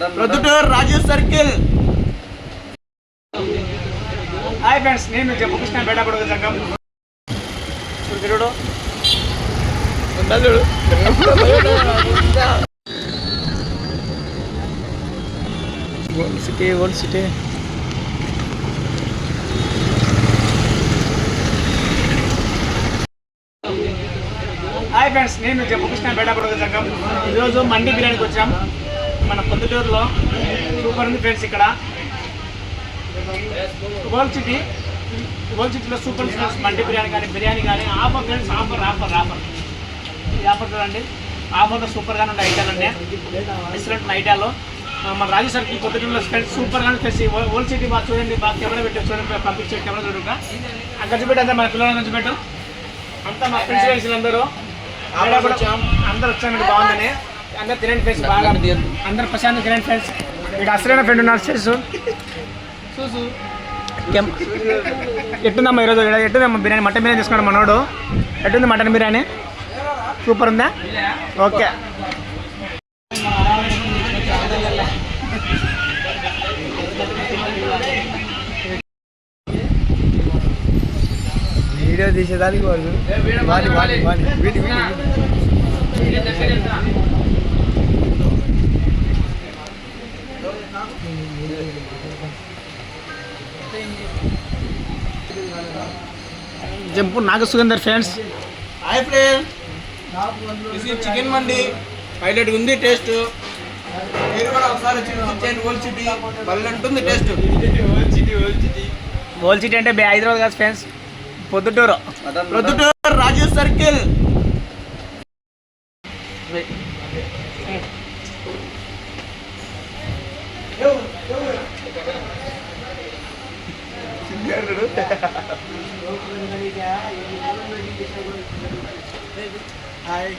Proddatur Raju circle. Hi friends, నేను జమ్మకృష్ణ బేటాపడుగు సంఘం తిరుడు ఓల్డ్ సిటీ హాయ్ ఫ్రెండ్స్, నేను జమ్మకృష్ణ బేటాపడుగు సంఘం. ఈరోజు మండి బిర్యానీకి వచ్చాం. మన పొద్దుటూరులో సూపర్ ఉంది ఫ్రెండ్స్. ఇక్కడ ఓల్డ్ సిటీలో సూపర్ స్పెషల్స్ మండి బిర్యానీ కానీ ఆఫర్ ఫ్రెండ్స్, ఆఫర్ ఈ ఆఫర్ చూడండి. ఆఫర్లో సూపర్గానే ఉండే ఐటాలు అండి, ఎక్సలెంట్ ఐటాలు. మన రాజు సర్కిల్ పొద్దుటూరులో ఫ్రెండ్స్ సూపర్గానే ఫ్రెండ్స్. ఓల్డ్ సిటీ బాగా చూడండి, బాగా కెమెరా పెట్టి చూడండి, పంపించే కెమెరా చూడగా గంచిపెట్టు అంతా మన పిల్లల గంచిపెట్టు అంతా మా ఫ్రెండ్స్ వేసిన అందరూ వచ్చాను, బాగుందని అందరు తినండి ఫ్రెండ్స్. బాగా అందరు ప్రశాంతంగా తినండి ఫ్రెండ్స్. ఇక్కడ అసలైన ఫ్రెండ్ ఉన్నారు చేసు. ఎట్టుందమ్మా ఈరోజు? ఎట్టుందమ్మా బిర్యానీ? మటన్ బిర్యానీ తీసుకున్నాడు మనోడు. ఎట్టుంది మటన్ బిర్యానీ? సూపర్ ఉందా? ఓకే. వీడియో తీసేదానికి జంపు నాగ సుగంధర్ ఫ్రెండ్స్. హాయ్ ఫ్రెండ్స్, ఇది చికెన్ మండి హైలైట్ ఉంది టేస్ట్. మీరు కూడా ఒకసారి వచ్చి ఓల్డ్ సిటీ భలే ఉంటుంది టేస్ట్. ఓల్డ్ సిటీ అంటే హైదరాబాద్ కాదు ఫ్రెండ్స్, పొద్దుటూరు రాజు సర్కిల్. హాయ్.